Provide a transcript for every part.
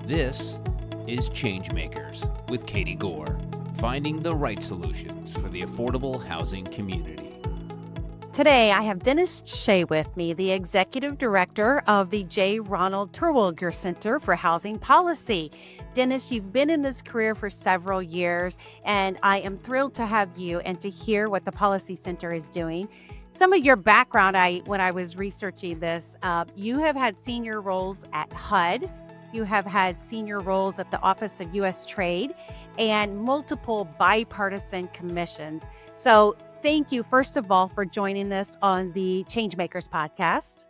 This is ChangeMakers with Katie Goar, finding the right solutions for the affordable housing community. Today, I have Dennis Shea with me, the Executive Director of the Ronald Terwilliger Center for Housing Policy. Dennis, you've been in this career for several years, and I am thrilled to have you and to hear what the Policy Center is doing. Some of your background, when I was researching this, you have had senior roles at HUD, you have had senior roles at the Office of U.S. Trade, and multiple bipartisan commissions. So thank you, first of all, for joining us on the ChangeMakers podcast.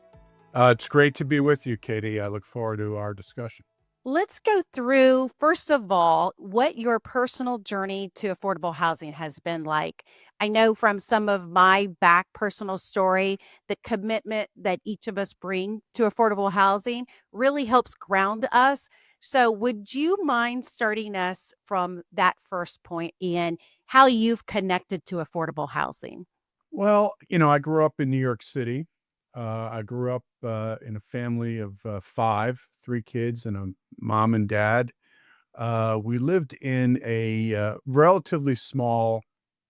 It's great to be with you, Katie. I look forward to our discussion. Let's go through, first of all, what your personal journey to affordable housing has been like. I know from some of my personal story, the commitment that each of us bring to affordable housing really helps ground us. So, would you mind starting us from that first point in how you've connected to affordable housing? Well, I grew up in New York City. I grew up in a family of five, three kids, and a mom and dad. We lived in a relatively small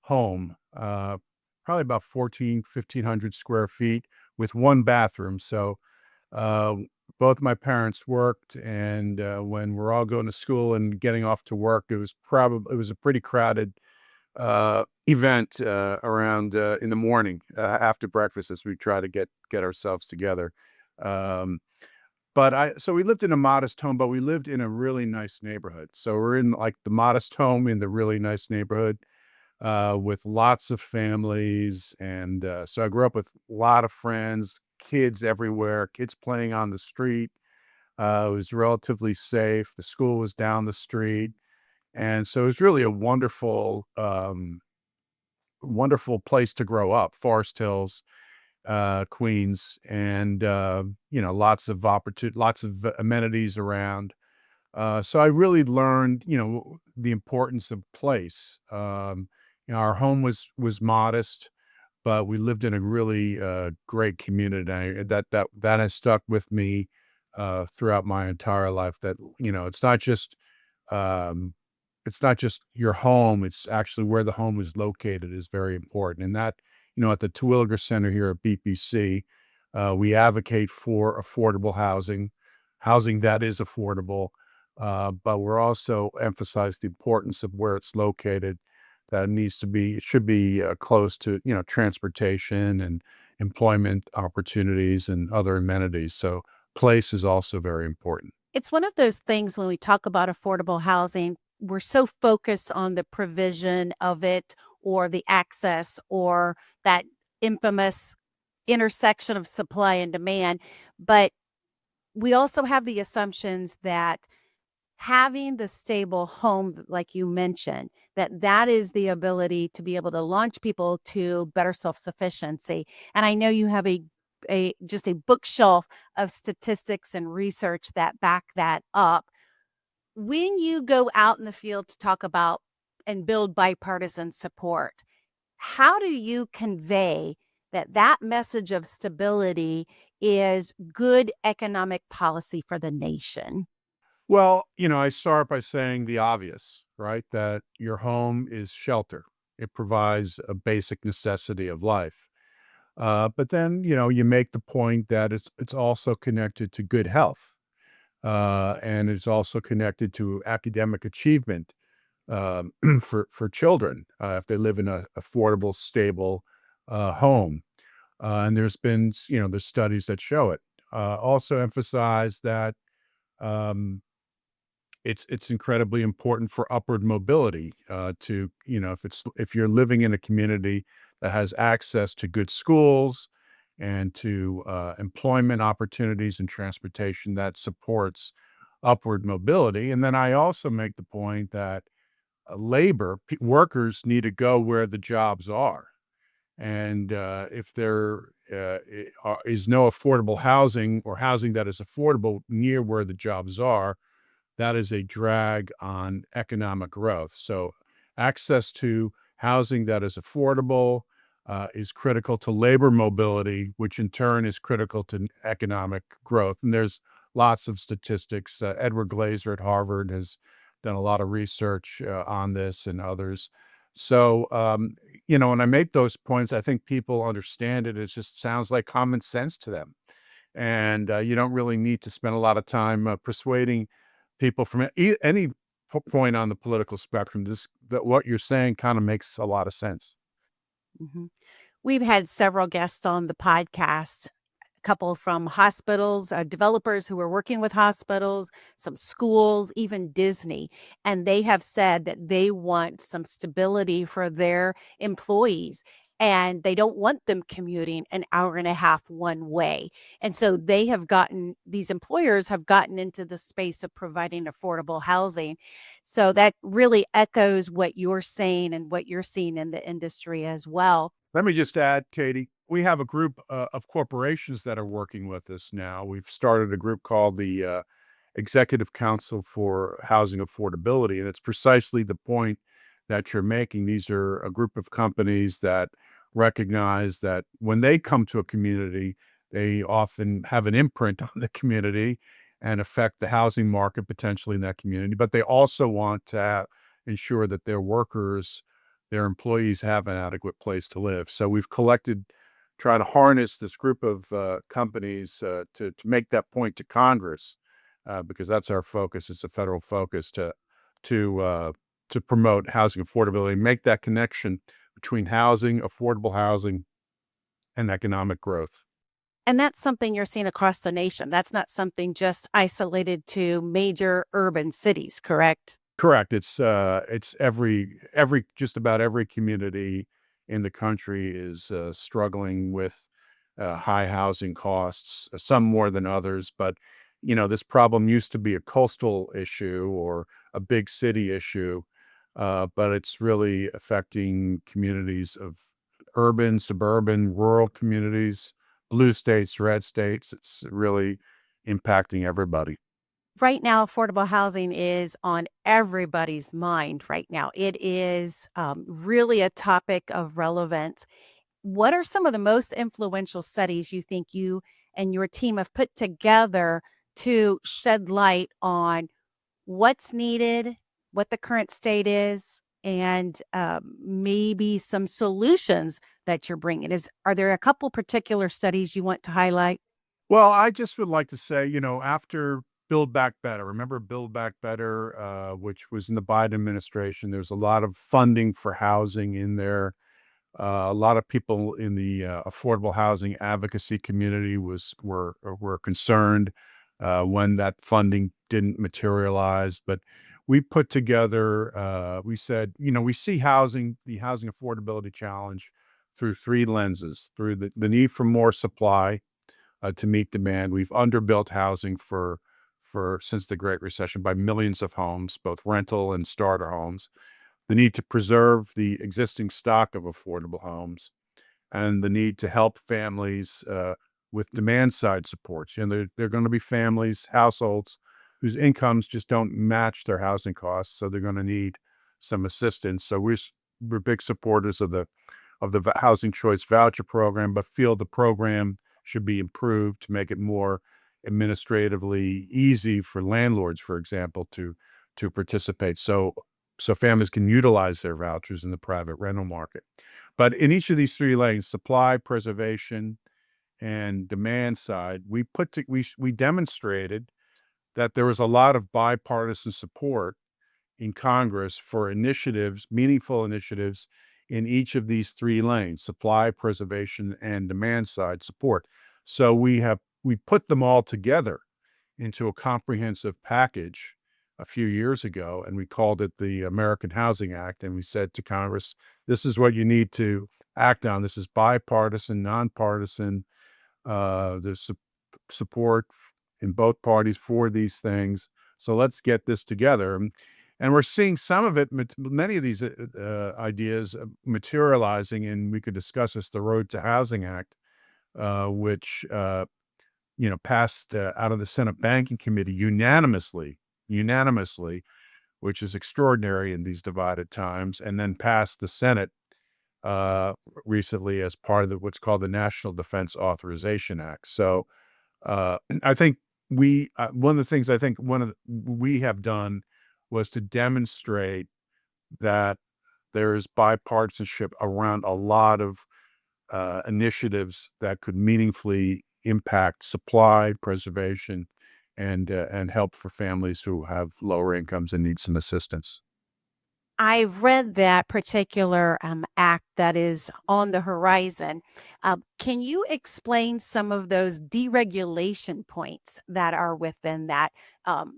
home, probably about 1,500 square feet with one bathroom. So uh, both my parents worked, and when we're all going to school and getting off to work, it was a pretty crowded event around in the morning after breakfast as we try to get ourselves together. Um, so we lived in a modest home, but we lived in a really nice neighborhood. So we're in like the modest home in the really nice neighborhood with lots of families, and so I grew up with a lot of friends, kids everywhere, kids playing on the street. It was relatively safe. The school was down the street. And so it was really a wonderful place to grow up, Forest Hills, Queens, and lots of amenities around. So I really learned, the importance of place. Our home was modest, but we lived in a really great community. That has stuck with me throughout my entire life. That um, it's not just your home, it's actually where the home is located is very important. And that, at the Terwilliger Center here at BPC, we advocate for affordable housing that is affordable, but we're also emphasize the importance of where it's located, that it should be close to, transportation and employment opportunities and other amenities. So place is also very important. It's one of those things when we talk about affordable housing, we're so focused on the provision of it or the access or that infamous intersection of supply and demand. But we also have the assumptions that having the stable home, like you mentioned, that is the ability to be able to launch people to better self-sufficiency. And I know you have a just a bookshelf of statistics and research that back that up. When you go out in the field to talk about and build bipartisan support, how do you convey that message of stability is good economic policy for the nation? Well, I start by saying the obvious, right? That your home is shelter. It provides a basic necessity of life. But then, you make the point that it's also connected to good health, and it's also connected to academic achievement for children if they live in a affordable, stable home. And there's studies that show it. Also emphasize that um, it's incredibly important for upward mobility to, if you're living in a community that has access to good schools and to employment opportunities and transportation that supports upward mobility. And then I also make the point that workers need to go where the jobs are. And if there is no affordable housing or housing that is affordable near where the jobs are, that is a drag on economic growth. So access to housing that is affordable is critical to labor mobility, which in turn is critical to economic growth. And there's lots of statistics. Edward Glaser at Harvard has done a lot of research on this and others. So, when I make those points, I think people understand it. It just sounds like common sense to them. And you don't really need to spend a lot of time persuading people from any point on the political spectrum. That what you're saying kind of makes a lot of sense. Mhm. We've had several guests on the podcast, couple from hospitals, developers who are working with hospitals, some schools, even Disney. And they have said that they want some stability for their employees. And they don't want them commuting an hour and a half one way. And so these employers have gotten into the space of providing affordable housing. So that really echoes what you're saying and what you're seeing in the industry as well. Let me just add, Katie, we have a group of corporations that are working with us now. We've started a group called the Executive Council for Housing Affordability, and it's precisely the point that you're making. These are a group of companies that recognize that when they come to a community, they often have an imprint on the community and affect the housing market potentially in that community. But they also want to ensure that their workers, their employees have an adequate place to live. So we've trying to harness this group of companies to make that point to Congress, because that's our focus. It's a federal focus to uh, to promote housing affordability, make that connection between housing, affordable housing, and economic growth. And that's something you're seeing across the nation. That's not something just isolated to major urban cities, correct? Correct. It's every just about every community in the country is struggling with high housing costs, some more than others. But this problem used to be a coastal issue or a big city issue, but it's really affecting communities of urban, suburban, rural communities, blue states, red states. It's really impacting everybody. Right now, affordable housing is on everybody's mind right now. It is really a topic of relevance. What are some of the most influential studies you think you and your team have put together to shed light on what's needed, what the current state is, and maybe some solutions that you're bringing? Are there a couple particular studies you want to highlight? Well, I just would like to say, after Build Back Better, remember Build Back Better, which was in the Biden administration, there's a lot of funding for housing in there. A lot of people in the affordable housing advocacy community were concerned when that funding didn't materialize. But we put together, we said, we see the housing affordability challenge through three lenses: through the need for more supply to meet demand. We've underbuilt housing for since the Great Recession by millions of homes, both rental and starter homes. The need to preserve the existing stock of affordable homes, and the need to help families with demand side supports. They're going to be families, households whose incomes just don't match their housing costs, so they're going to need some assistance. So we're big supporters of the housing choice voucher program, but feel the program should be improved to make it more administratively easy for landlords, for example, to participate. So families can utilize their vouchers in the private rental market. But in each of these three lanes, supply, preservation, and demand side, we demonstrated that there was a lot of bipartisan support in Congress for initiatives, meaningful initiatives in each of these three lanes: supply, preservation, and demand side support. So we put them all together into a comprehensive package a few years ago, and we called it the American Housing Act. And we said to Congress, this is what you need to act on. This is bipartisan, nonpartisan. There's support in both parties for these things. So let's get this together. And we're seeing some of it, many of these ideas materializing, and we could discuss this, the Road to Housing Act, which passed out of the Senate Banking Committee unanimously, which is extraordinary in these divided times, and then passed the Senate uh, recently as part of what's called the National Defense Authorization Act. So I think one of the things I think we have done was to demonstrate that there is bipartisanship around a lot of initiatives that could meaningfully impact supply preservation and help for families who have lower incomes and need some assistance. I've read that particular act that is on the horizon. Can you explain some of those deregulation points that are within that?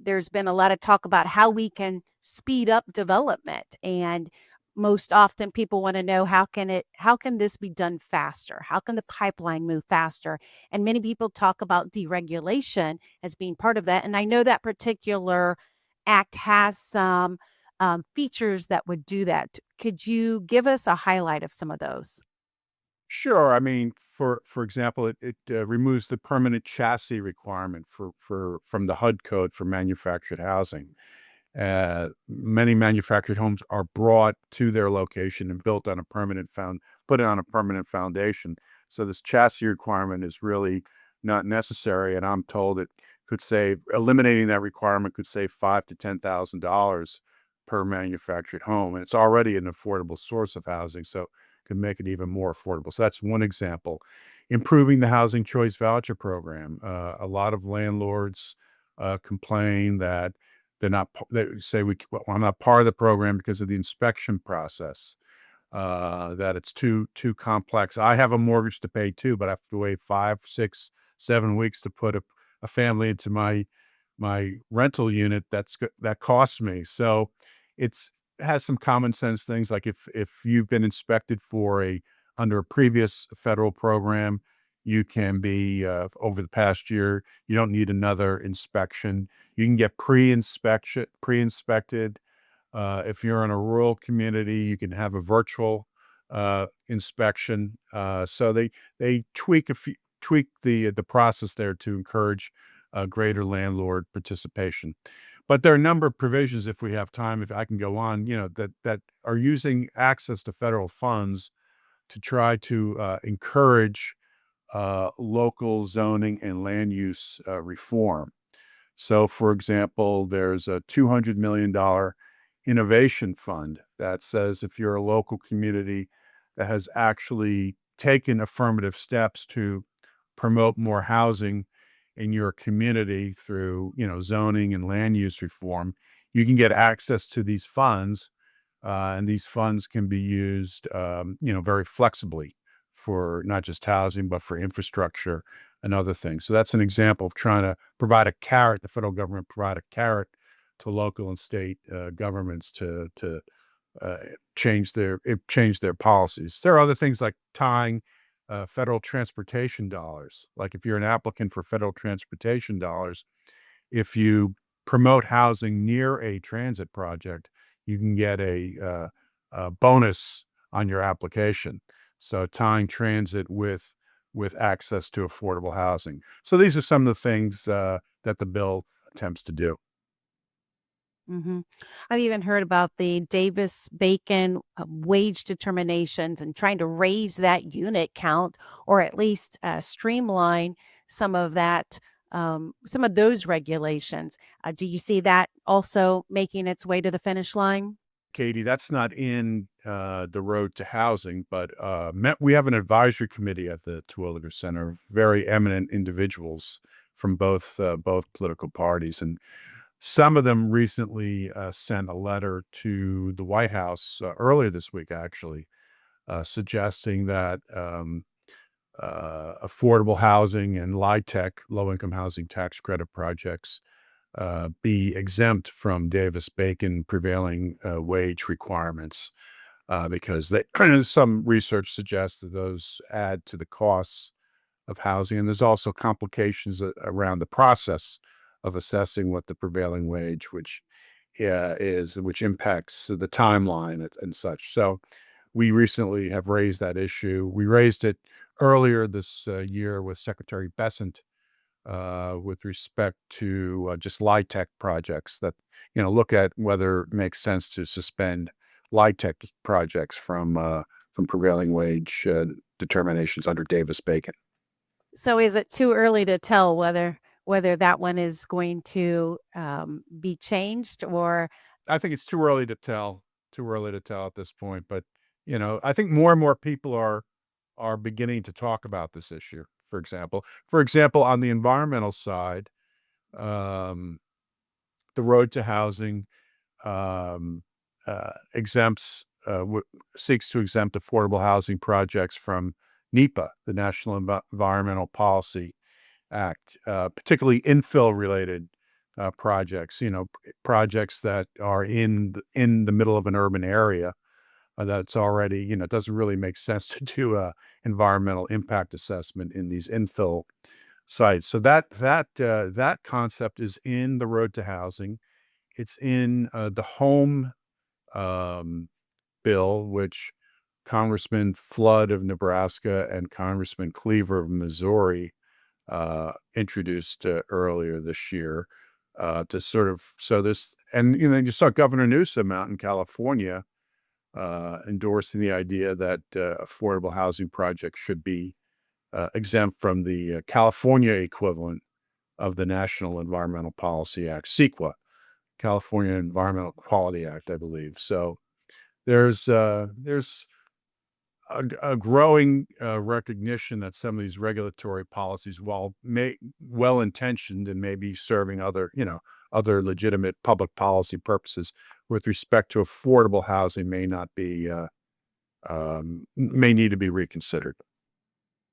There's been a lot of talk about how we can speed up development, and most often people want to know how can this be done faster? How can the pipeline move faster? And many people talk about deregulation as being part of that. And I know that particular act has some features that would do that. Could you give us a highlight of some of those? Sure. I mean, for example, it removes the permanent chassis requirement from the HUD code for manufactured housing. Many manufactured homes are brought to their location and built on a put on a permanent foundation. So this chassis requirement is really not necessary. And I'm told it could eliminating that requirement could save $5,000 to $10,000 per manufactured home. And it's already an affordable source of housing. So it could make it even more affordable. So that's one example. Improving the housing choice voucher program. A lot of landlords complain that they say well, I'm not part of the program because of the inspection process, that it's too complex. I have a mortgage to pay too, but I have to wait 5, 6, 7 weeks to put a family into my rental unit. That costs me. So it has some common sense things like if you've been inspected under a previous federal program, you can be over the past year. You don't need another inspection. You can get pre-inspected. If you're in a rural community, you can have a virtual inspection. So they tweak the process there to encourage greater landlord participation. But there are a number of provisions, if we have time, if I can go on, that are using access to federal funds to try to encourage local zoning and land use reform. So, for example, there's a $200 million innovation fund that says if you're a local community that has actually taken affirmative steps to promote more housing in your community through, zoning and land use reform, you can get access to these funds, and these funds can be used, very flexibly for not just housing, but for infrastructure and other things. So that's an example of trying to provide a carrot. The federal government provide a carrot to local and state governments to uh, change their policies. There are other things like tying federal transportation dollars. Like if you're an applicant for federal transportation dollars, if you promote housing near a transit project, you can get a bonus on your application. So tying transit with access to affordable housing. So these are some of the things that the bill attempts to do. hmm I've even heard about the Davis Bacon wage determinations and trying to raise that unit count or at least streamline some of that, some of those regulations. Do you see that also making its way to the finish line? Katie, that's not in the road to housing, but we have an advisory committee at the Terwilliger Center of very eminent individuals from both political parties, and some of them recently sent a letter to the White House earlier this week, actually, suggesting that affordable housing and LIHTC, low-income housing tax credit projects, be exempt from Davis-Bacon prevailing wage requirements because some research suggests that those add to the costs of housing, and there's also complications around the process of assessing what the prevailing wage, which impacts the timeline and such. So we recently have raised that issue. We raised it earlier this year with Secretary Bessent with respect to just LIHTC projects that, look at whether it makes sense to suspend LIHTC projects from prevailing wage determinations under Davis-Bacon. So is it too early to tell whether whether that one is going to be changed or I think it's too early to tell. Too early to tell at this point, but I think more and more people are beginning to talk about this issue. For example, on the environmental side, um, the road to housing um, exempts seeks to exempt affordable housing projects from NEPA, the National Environmental Policy Act, particularly infill related projects. Projects that are in the middle of an urban area that's already, it doesn't really make sense to do a environmental impact assessment in these infill sites. So that concept is in the road to housing. It's in the home um, bill, which Congressman Flood of Nebraska and Congressman Cleaver of Missouri introduced earlier this year to sort of so this and you saw Governor Newsom out in California endorsing the idea that affordable housing projects should be exempt from the California equivalent of the National Environmental Policy Act, CEQA, California Environmental Quality Act, I believe. So there's a growing recognition that some of these regulatory policies, while well intentioned and maybe serving other legitimate public policy purposes with respect to affordable housing, may not be may need to be reconsidered.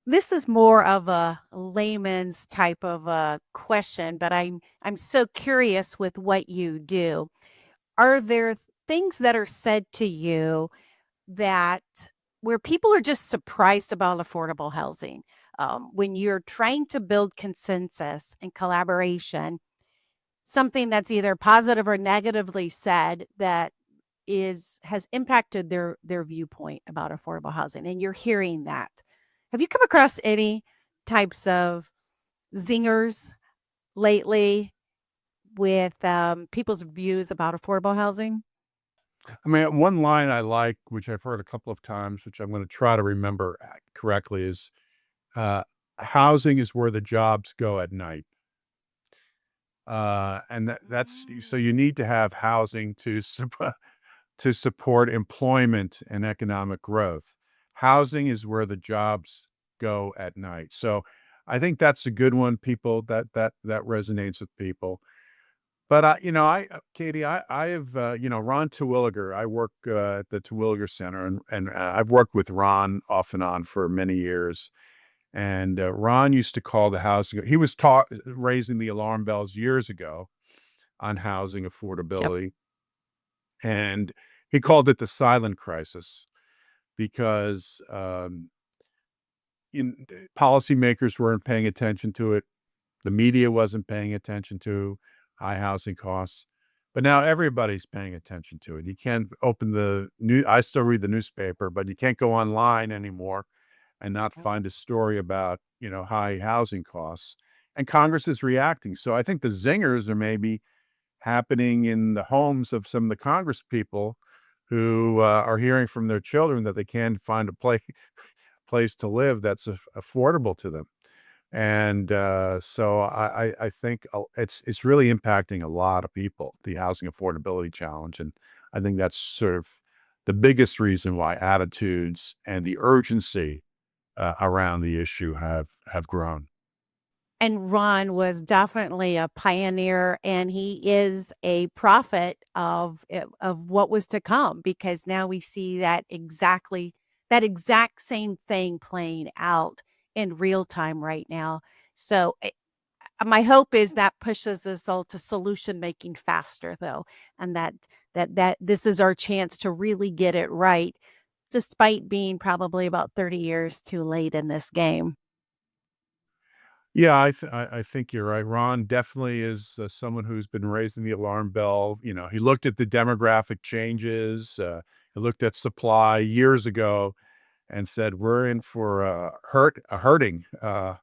this is more of a layman's type of a question, but I'm so curious with what you do. Are there things that are said to you that where people are just surprised about affordable housing? When you're trying to build consensus and collaboration, something that's either positive or negatively said that has impacted their viewpoint about affordable housing, and you're hearing that. Have you come across any types of zingers lately with people's views about affordable housing? I mean, one line I like, which I've heard a couple of times, which I'm going to try to remember correctly, is uh, "Housing is where the jobs go at night." And that's so you need to have housing to to support employment and economic growth. Housing is where the jobs go at night. So I think that's a good one. People that resonates with people. But Katie, I have Ron Terwilliger. I work at the Terwilliger Center, and I've worked with Ron off and on for many years. And Ron used to call the housing. He was taught raising the alarm bells years ago on housing Yep. affordability, and he called it the silent crisis because policymakers weren't paying attention to it. The media wasn't paying attention to high housing costs, but now everybody's paying attention to it. You can't open the new. I still read the newspaper, but you can't go online anymore and not Yep. find a story about high housing costs. And Congress is reacting. So I think the zingers are maybe happening in the homes of some of the Congress people who are hearing from their children that they can't find a place to live that's affordable to them. And so I think it's really impacting a lot of people, the housing affordability challenge. And I think that's sort of the biggest reason why attitudes and the urgency around the issue have grown. And Ron was definitely a pioneer, and he is a prophet of what was to come, because now we see that exact same thing playing out in real time right now. So my hope is that pushes us all to solution making faster, though, and that this is our chance to really get it right, despite being probably about 30 years too late in this game. Yeah, I think you're right. Ron definitely is someone who's been raising the alarm bell. He looked at the demographic changes. He looked at supply years ago and said, "We're in for a hurting, and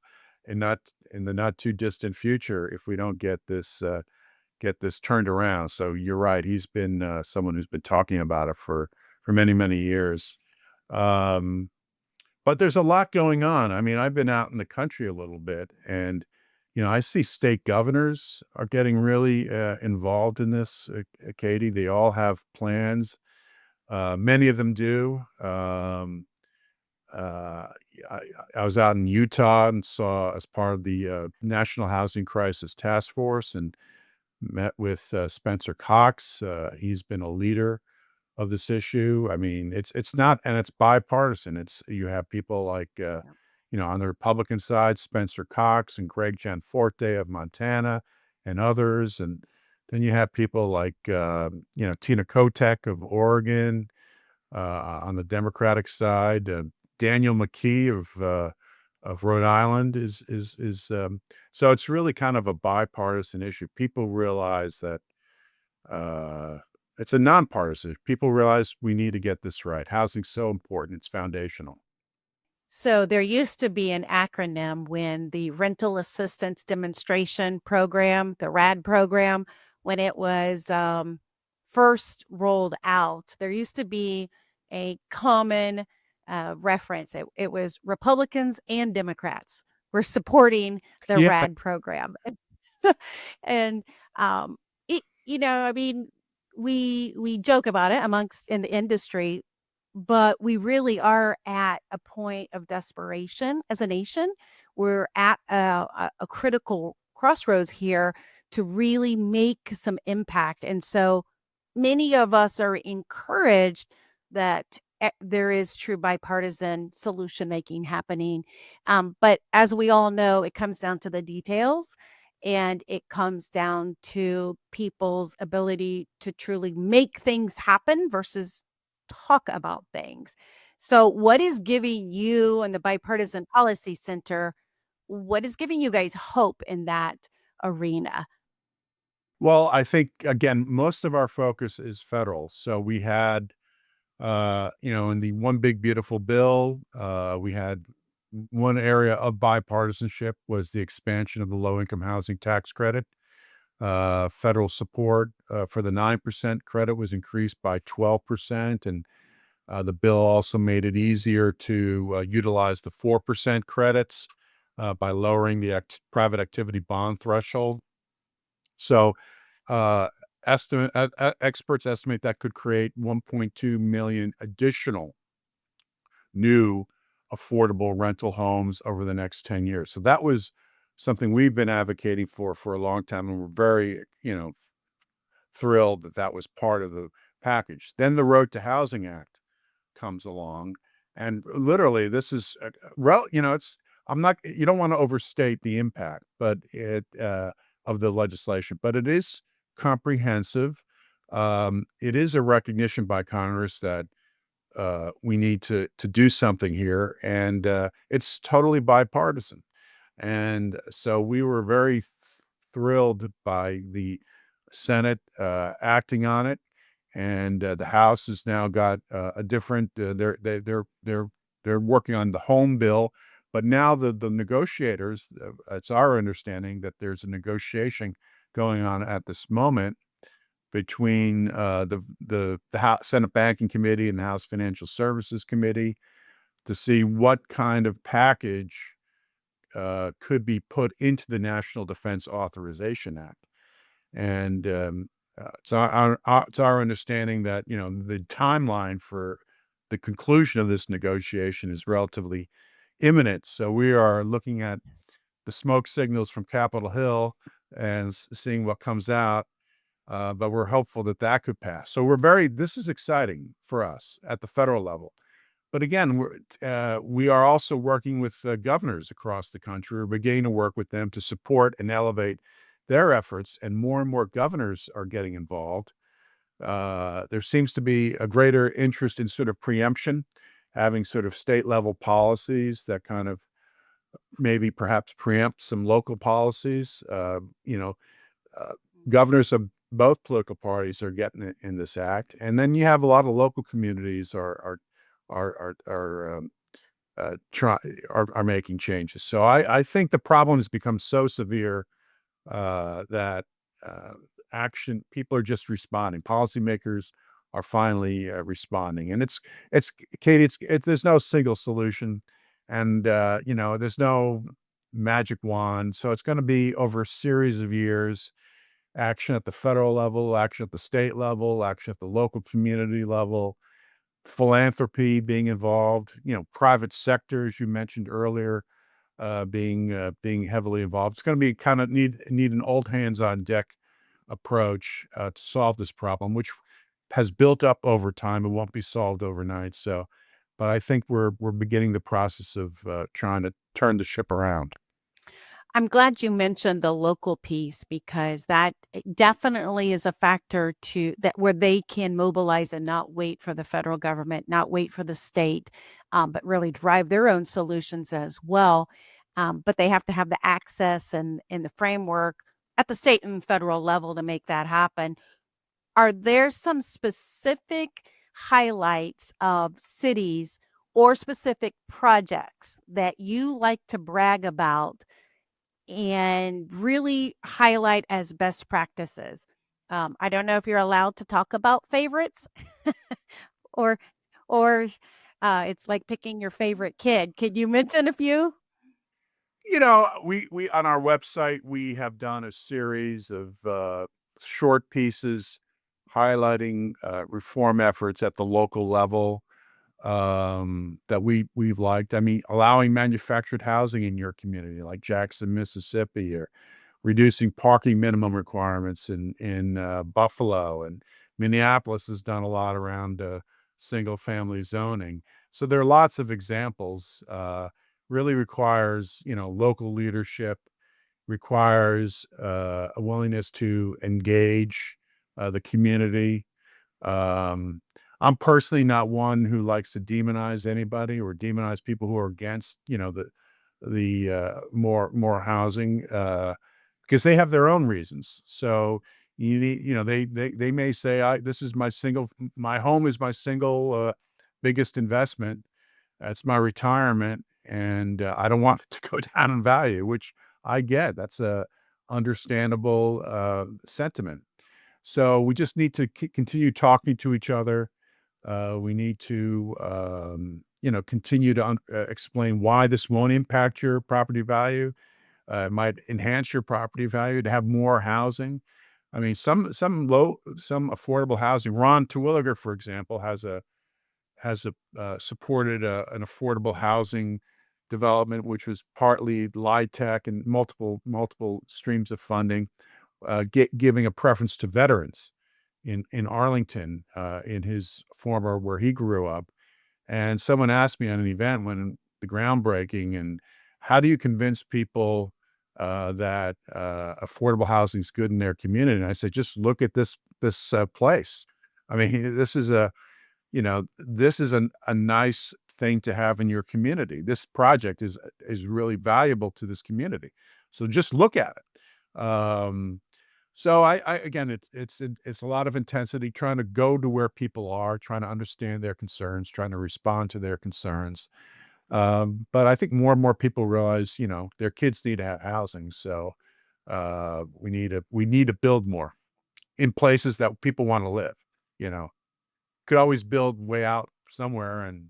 not in the not too distant future if we don't get this turned around." So you're right. He's been someone who's been talking about it for many years. Um, but there's a lot going on. I mean, I've been out in the country a little bit, and I see state governors are getting really involved in this, Katie. They all have plans. Many of them do. Uh, I, I was out in Utah and saw, as part of the National Housing Crisis Task Force, and met with Spencer Cox. He's been a leader of this issue. I mean, it's not, and it's bipartisan. It's You have people like Yeah. on the Republican side, Spencer Cox and Greg Gianforte of Montana, and others, and then you have people like Tina Kotek of Oregon on the Democratic side. Daniel McKee of Rhode Island is so it's really kind of a bipartisan issue. People realize that uh, it's a nonpartisan. People realize we need to get this right. Housing's so important; it's foundational. So there used to be an acronym when the Rental Assistance Demonstration Program, the RAD program, when it was first rolled out, there used to be a common reference. It was Republicans and Democrats were supporting the Yeah, RAD program. And I mean, we joke about it amongst in the industry, but we really are at a point of desperation as a nation. We're at a critical crossroads here to really make some impact. And so many of us are encouraged that there is true bipartisan solution making happening. But as we all know, it comes down to the details, and it comes down to people's ability to truly make things happen versus talk about things. So, what is giving you and the Bipartisan Policy Center, what is giving you guys hope in that arena? well, I think again, most of our focus is federal. So we had, in the one big beautiful bill, we had one area of bipartisanship was the expansion of the low income housing tax credit. Federal support for the 9% credit was increased by 12%. And the bill also made it easier to utilize the 4% credits by lowering the private activity bond threshold. So, uh, experts estimate that could create 1.2 million additional new affordable rental homes over the next 10 years. So that was something we've been advocating for a long time, and we're very, thrilled that that was part of the package. Then the Road to Housing Act comes along, and literally this is it's I'm not you don't want to overstate the impact, but it of the legislation, but it is comprehensive. It is a recognition by Congress that we need to do something here, and it's totally bipartisan. And so we were very thrilled by the Senate acting on it, and the House has now got a different. They're working on the home bill, but now the negotiators. It's our understanding that there's a negotiation going on at this moment between the House Senate Banking Committee and the House Financial Services Committee to see what kind of package could be put into the National Defense Authorization Act. And it's our understanding that the timeline for the conclusion of this negotiation is relatively imminent. So we are looking at the smoke signals from Capitol Hill and seeing what comes out. But we're hopeful that that could pass. So this is exciting for us at the federal level. But again, we are also working with governors across the country. We're beginning to work with them to support and elevate their efforts, and more governors are getting involved. There seems to be a greater interest in sort of preemption, having sort of state level policies that kind of maybe perhaps preempt some local policies. Uh, Governors of both political parties are getting in this act, and then you have a lot of local communities are try are making changes. So I think the problem has become so severe that uh, action people are just responding. Policymakers are finally responding, and it's Katie. There's no single solution, and there's no magic wand. So it's going to be over a series of years, action at the federal level, action at the state level, action at the local community level, philanthropy being involved, private sector, as you mentioned earlier, being heavily involved. It's going to be kind of need an old hands on deck approach to solve this problem, which has built up over time. It won't be solved overnight. So, but I think we're beginning the process of trying to turn the ship around. I'm glad you mentioned the local piece because that definitely is a factor to that where they can mobilize and not wait for the federal government, not wait for the state, but really drive their own solutions as well. But they have to have the access and the framework at the state and federal level to make that happen. Are there some specific highlights of cities or specific projects that you like to brag about and really highlight as best practices? I don't know if you're allowed to talk about favorites or it's like picking your favorite kid. Could you mention a few? We on our website, we have done a series of short pieces highlighting reform efforts at the local level that we've liked. I mean, allowing manufactured housing in your community, like Jackson, Mississippi, or reducing parking minimum requirements in Buffalo, and Minneapolis has done a lot around single family zoning. So there are lots of examples. Really requires local leadership, requires a willingness to engage the community. um, I'm personally not one who likes to demonize anybody or demonize people who are against, the more housing, because they have their own reasons. So you need, they may say, this is my home is my single biggest investment. That's my retirement, and I don't want it to go down in value, which I get. That's a understandable sentiment. So we just need to continue talking to each other. We need to, continue to explain why this won't impact your property value. It might enhance your property value to have more housing. I mean, some affordable housing. Ron Terwilliger, for example, has supported an affordable housing development, which was partly LIHTC and multiple streams of funding, giving a preference to veterans in Arlington, in his former where he grew up. And someone asked me at an event when the groundbreaking, and how do you convince people that affordable housing is good in their community? And I said, just look at this place. I mean, this is a nice thing to have in your community. This project is really valuable to this community. So just look at it. So I again, it's a lot of intensity, trying to go to where people are, trying to understand their concerns, trying to respond to their concerns. But I think more and more people realize, their kids need to have housing. So we need to build more in places that people want to live. You know, could always build way out somewhere, and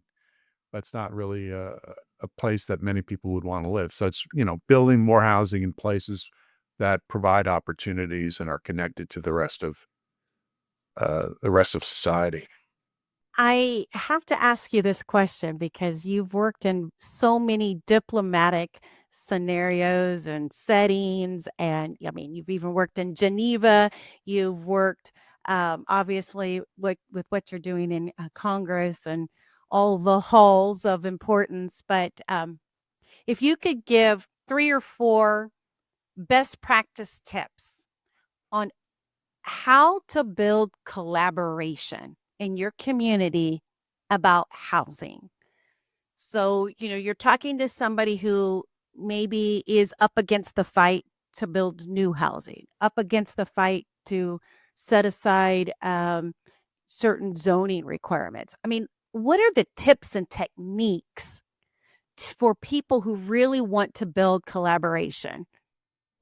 that's not really a place that many people would want to live. So it's, building more housing in places that provide opportunities and are connected to the rest of society. I have to ask you this question because you've worked in so many diplomatic scenarios and settings. And I mean, you've even worked in Geneva. You've worked, obviously, with what you're doing in Congress and all the halls of importance. But if you could give three or four best practice tips on how to build collaboration in your community about housing. So, you're talking to somebody who maybe is up against the fight to build new housing, up against the fight to set aside certain zoning requirements. I mean, what are the tips and techniques for people who really want to build collaboration?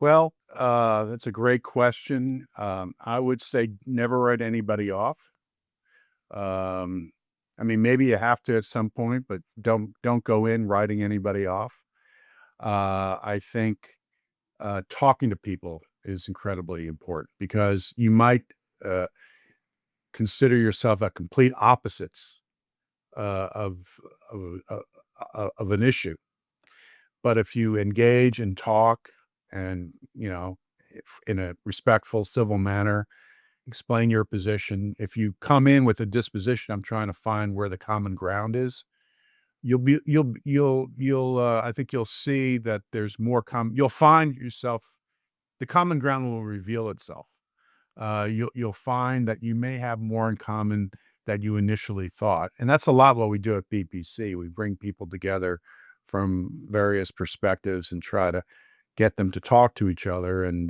Well, that's a great question. I would say never write anybody off. Um, I mean, maybe you have to at some point, but don't go in writing anybody off. I think talking to people is incredibly important because you might uh, consider yourself at complete opposites of of of an issue. But if you engage and talk and, in a respectful, civil manner, explain your position. If you come in with a disposition, I'm trying to find where the common ground is, I think you'll see that there's more you'll find yourself, the common ground will reveal itself. You'll find that you may have more in common than you initially thought, and that's a lot what we do at BPC. We bring people together from various perspectives and try to get them to talk to each other and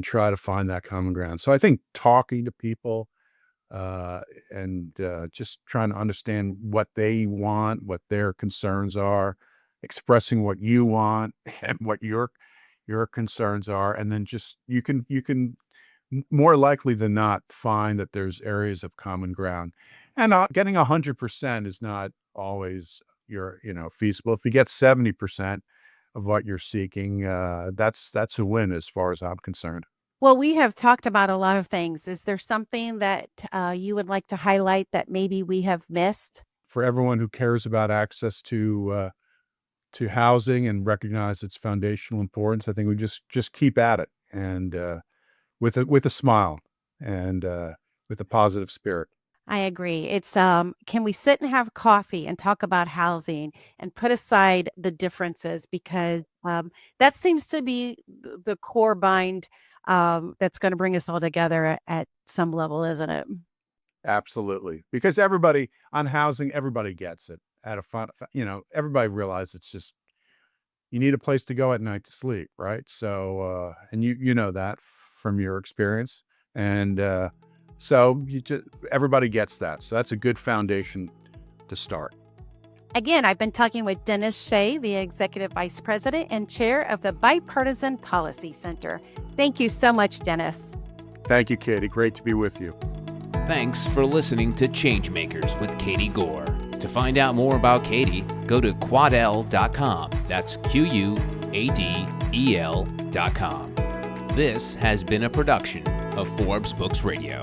try to find that common ground. So I think talking to people and just trying to understand what they want, what their concerns are, expressing what you want and what your concerns are, and then just you can more likely than not find that there's areas of common ground. And getting 100% is not always feasible. If you get 70% of what you're seeking, that's a win as far as I'm concerned. Well, we have talked about a lot of things. Is there something that you would like to highlight that maybe we have missed? For everyone who cares about access to housing and recognize its foundational importance, I think we just keep at it and with a smile and with a positive spirit. I agree. It's can we sit and have coffee and talk about housing and put aside the differences because that seems to be the core bind that's going to bring us all together at some level, isn't it? Absolutely, because everybody on housing, everybody gets it at a fun. Everybody realizes it's just you need a place to go at night to sleep, right? So, and you know that from your experience, and so everybody gets that. So that's a good foundation to start. Again, I've been talking with Dennis Shea, the Executive Vice President and Chair of the Bipartisan Policy Center. Thank you so much, Dennis. Thank you, Katie. Great to be with you. Thanks for listening to ChangeMakers with Katie Goar. To find out more about Katie, go to quadel.com. That's QUADEL.com. This has been a production of Forbes Books Radio.